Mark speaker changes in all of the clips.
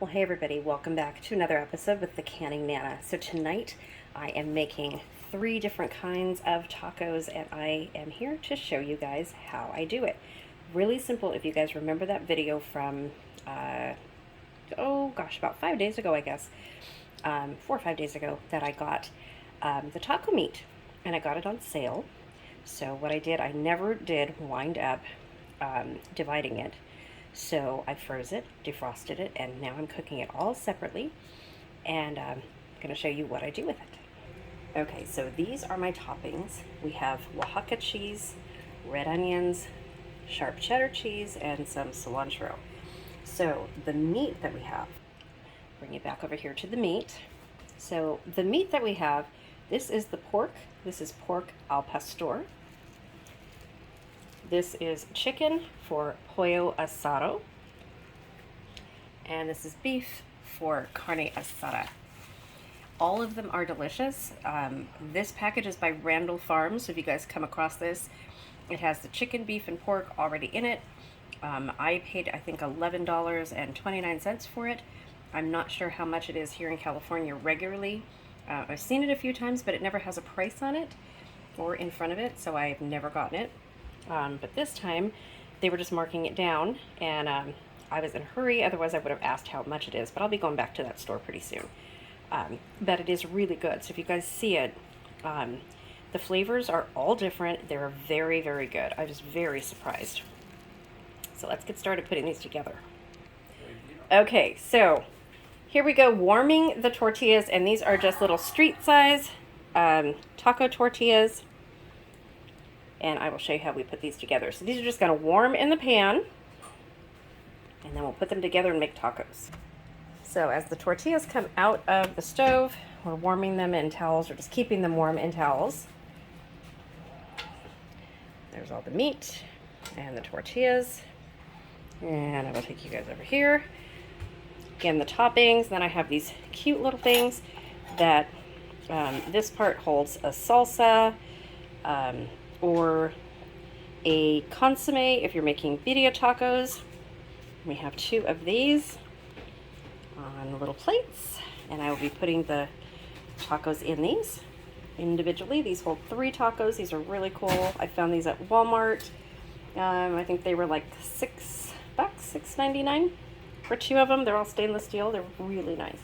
Speaker 1: Well, hey everybody, welcome back to another episode with the Canning Nana. So tonight I am making 3 different kinds of tacos, and I am here to show you guys how I do it. Really simple. If you guys remember that video from, about 5 days ago, I guess, 4 or 5 days ago, that I got the taco meat, and I got it on sale. So what I did, I never did wind up dividing it. So I froze it, defrosted it, and now I'm cooking it all separately, and I'm going to show you what I do with it. Okay, so these are my toppings. We have Oaxaca cheese, red onions, sharp cheddar cheese, and some cilantro. So the meat that we have, bring it back over here to the meat. So the meat that we have, this is the pork. This is pork al pastor. This is chicken for pollo asado, and this is beef for carne asada. All of them are delicious. This package is by Randall Farms, so if you guys come across this, it has the chicken, beef, and pork already in it. I paid, I think, $11.29 for it. I'm not sure how much it is here in California regularly. I've seen it a few times, but it never has a price on it or in front of it, so I've never gotten it. But this time they were just marking it down, and I was in a hurry, otherwise I would have asked how much it is, but I'll be going back to that store pretty soon. But it is really good, so if you guys see it, the flavors are all different. They're very, very good. I was very surprised. So let's get started putting these together. Okay, so here we go, warming the tortillas, and these are just little street size taco tortillas. And I will show you how we put these together. So these are just going to warm in the pan, and then we'll put them together and make tacos. So as the tortillas come out of the stove, we're warming them in towels, or just keeping them warm in towels. There's all the meat and the tortillas. And I will take you guys over here. Again, the toppings. Then I have these cute little things that this part holds a salsa, or a consomme if you're making birria tacos. We have 2 of these on little plates, and I will be putting the tacos in these individually. These hold 3 tacos. These are really cool. I found these at Walmart. I think they were like $6, $6.99 for 2 of them. They're all stainless steel. They're really nice.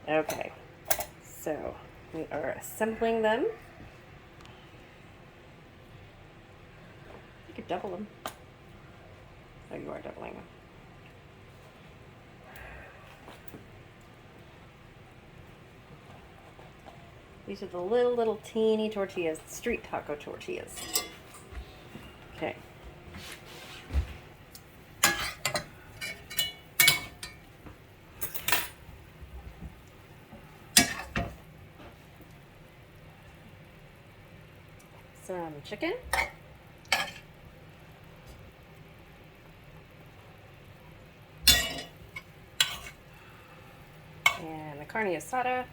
Speaker 1: Okay, so we are assembling them. You could double them. Oh, you are doubling them. These are the little teeny tortillas, street taco tortillas. Okay. Some chicken. And the carne asada.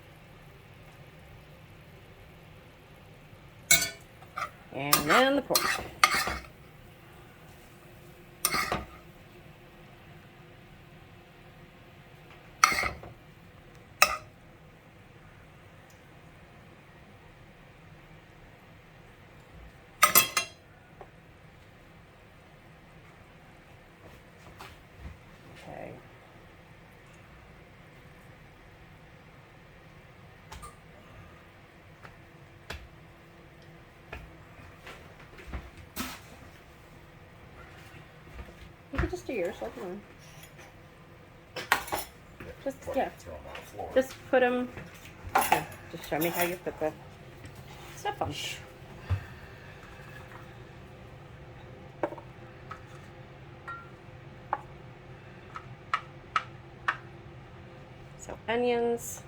Speaker 1: And then the pork. Okay. You could just do yours, like one. Just, yeah. Just put them, okay, just show me how you put the stuff on. So onions,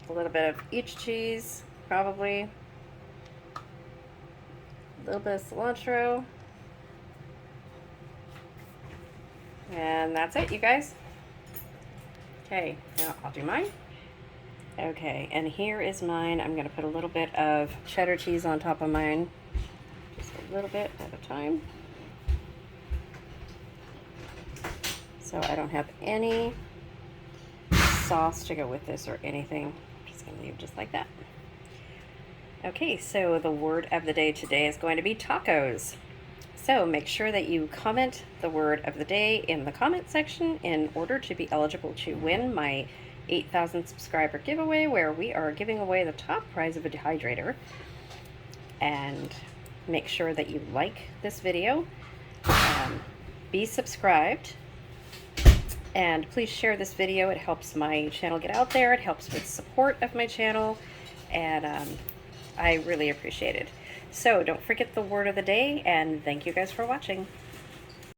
Speaker 1: a little bit of each cheese, probably. A little bit of cilantro. And that's it, you guys. Okay, now I'll do mine. Okay, and here is mine. I'm going to put a little bit of cheddar cheese on top of mine. Just a little bit at a time. So I don't have any sauce to go with this or anything. I'm just going to leave it just like that. Okay, so the word of the day today is going to be tacos. So make sure that you comment the word of the day in the comment section in order to be eligible to win my 8,000 subscriber giveaway, where we are giving away the top prize of a dehydrator. And make sure that you like this video, be subscribed, and please share this video. It helps my channel get out there. It helps with support of my channel, and I really appreciate it. So don't forget the word of the day, and thank you guys for watching.